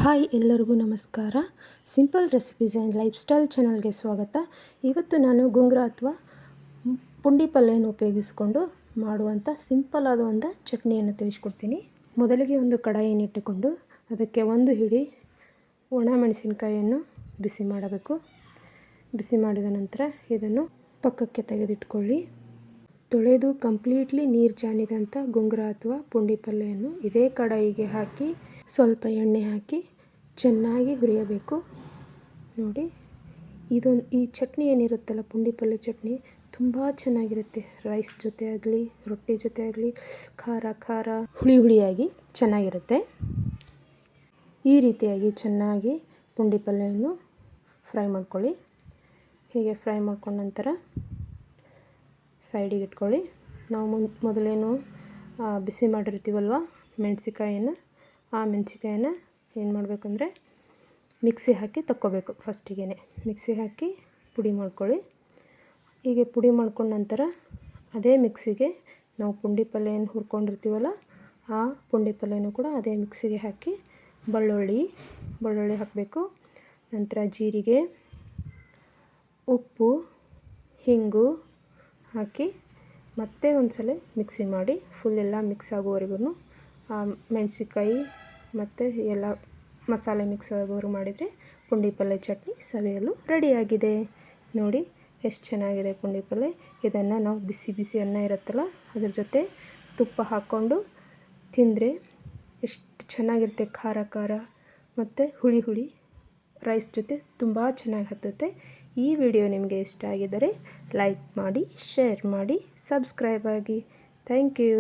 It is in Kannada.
ಹಾಯ್ ಎಲ್ಲರಿಗೂ ನಮಸ್ಕಾರ. Simple recipes and life style ಚಾನಲ್ಗೆ ಸ್ವಾಗತ. ಇವತ್ತು ನಾನು ಗುಂಗ್ರ ಅಥವಾ ಪುಂಡಿ ಪಲ್ಯವನ್ನು ಉಪಯೋಗಿಸಿಕೊಂಡು ಮಾಡುವಂಥ ಸಿಂಪಲ್ ಆದ ಒಂದು ಚಟ್ನಿಯನ್ನು ತಿಳಿಸ್ಕೊಡ್ತೀನಿ. ಮೊದಲಿಗೆ ಒಂದು ಕಡಾಯಿಯನ್ನು ಇಟ್ಟುಕೊಂಡು ಅದಕ್ಕೆ ಒಂದು ಹಿಡಿ ಒಣ ಮೆಣಸಿನಕಾಯಿಯನ್ನು ಬಿಸಿ ಮಾಡಬೇಕು. ಬಿಸಿ ಮಾಡಿದ ನಂತರ ಇದನ್ನು ಪಕ್ಕಕ್ಕೆ ತೆಗೆದಿಟ್ಕೊಳ್ಳಿ. ತೊಳೆದು ಕಂಪ್ಲೀಟ್ಲಿ ನೀರು ಜಾನಿದಂಥ ಗುಂಗ್ರ ಅಥವಾ ಪುಂಡಿ ಪಲ್ಯವನ್ನು ಇದೇ ಕಡಾಯಿಗೆ ಹಾಕಿ ಸ್ವಲ್ಪ ಎಣ್ಣೆ ಹಾಕಿ ಚೆನ್ನಾಗಿ ಹುರಿಯಬೇಕು. ನೋಡಿ, ಈ ಚಟ್ನಿ ಏನಿರುತ್ತಲ್ಲ, ಪುಂಡಿ ಪಲ್ಯ ಚಟ್ನಿ ತುಂಬ ಚೆನ್ನಾಗಿರುತ್ತೆ. ರೈಸ್ ಜೊತೆ ಆಗಲಿ, ರೊಟ್ಟಿ ಜೊತೆ ಆಗಲಿ, ಖಾರ ಖಾರ ಹುಳಿ ಹುಳಿಯಾಗಿ ಚೆನ್ನಾಗಿರುತ್ತೆ. ಈ ರೀತಿಯಾಗಿ ಚೆನ್ನಾಗಿ ಪುಂಡಿ ಪಲ್ಯವನ್ನು ಫ್ರೈ ಮಾಡ್ಕೊಳ್ಳಿ. ಹೀಗೆ ಫ್ರೈ ಮಾಡ್ಕೊಂಡ ನಂತರ ಸೈಡಿಗೆ ಇಟ್ಕೊಳ್ಳಿ. ನಾವು ಮೊದಲೇನು ಬಿಸಿ ಮಾಡಿರ್ತೀವಲ್ವ ಮೆಣಸಿಕಾಯನ್ನು, ಆ ಮೆಣಸಿಕಾಯನ್ನು ಏನು ಮಾಡಬೇಕಂದ್ರೆ ಮಿಕ್ಸಿ ಹಾಕಿ ತಕ್ಕೋಬೇಕು. ಫಸ್ಟಿಗೆ ಮಿಕ್ಸಿ ಹಾಕಿ ಪುಡಿ ಮಾಡ್ಕೊಳ್ಳಿ. ಹೀಗೆ ಪುಡಿ ಮಾಡ್ಕೊಂಡ ನಂತರ ಅದೇ ಮಿಕ್ಸಿಗೆ ನಾವು ಪುಂಡಿ ಪಲ್ಯ ಏನು ಹುರ್ಕೊಂಡಿರ್ತೀವಲ್ಲ, ಆ ಪುಂಡಿ ಪಲ್ಯನೂ ಕೂಡ ಅದೇ ಮಿಕ್ಸಿಗೆ ಹಾಕಿ ಬೆಳ್ಳುಳ್ಳಿ ಹಾಕಬೇಕು. ನಂತರ ಜೀರಿಗೆ, ಉಪ್ಪು, ಹಿಂಗು ಹಾಕಿ ಮತ್ತೆ ಒಂದು ಸಲ ಮಿಕ್ಸಿ ಮಾಡಿ ಫುಲ್ ಎಲ್ಲ ಮಿಕ್ಸ್ ಆಗುವವರೆಗೂ ಮೆಣಸಿಕಾಯಿ ಮತ್ತು ಎಲ್ಲ ಮಸಾಲೆ ಮಿಕ್ಸ್ ಆಗೋವರೆಗೂ ಮಾಡಿದರೆ ಪುಂಡಿ ಪಲ್ಯ ಚಟ್ನಿ ಸವಿಯಲು ರೆಡಿಯಾಗಿದೆ. ನೋಡಿ ಎಷ್ಟು ಚೆನ್ನಾಗಿದೆ ಪುಂಡಿ ಪಲ್ಯ. ಇದನ್ನು ನಾವು ಬಿಸಿ ಬಿಸಿ ಅನ್ನ ಇರುತ್ತಲ್ಲ ಅದ್ರ ಜೊತೆ ತುಪ್ಪ ಹಾಕ್ಕೊಂಡು ತಿಂದರೆ ಎಷ್ಟು ಚೆನ್ನಾಗಿರುತ್ತೆ. ಖಾರ ಖಾರ ಮತ್ತು ಹುಳಿ ಹುಳಿ ರೈಸ್ ಜೊತೆ ತುಂಬ ಚೆನ್ನಾಗಿ ಹತ್ತುತ್ತೆ. ಈ ವಿಡಿಯೋ ನಿಮಗೆ ಇಷ್ಟ ಆಗಿದ್ದರೆ ಲೈಕ್ ಮಾಡಿ, ಶೇರ್ ಮಾಡಿ, ಸಬ್ಸ್ಕ್ರೈಬ್ ಆಗಿ. Thank you.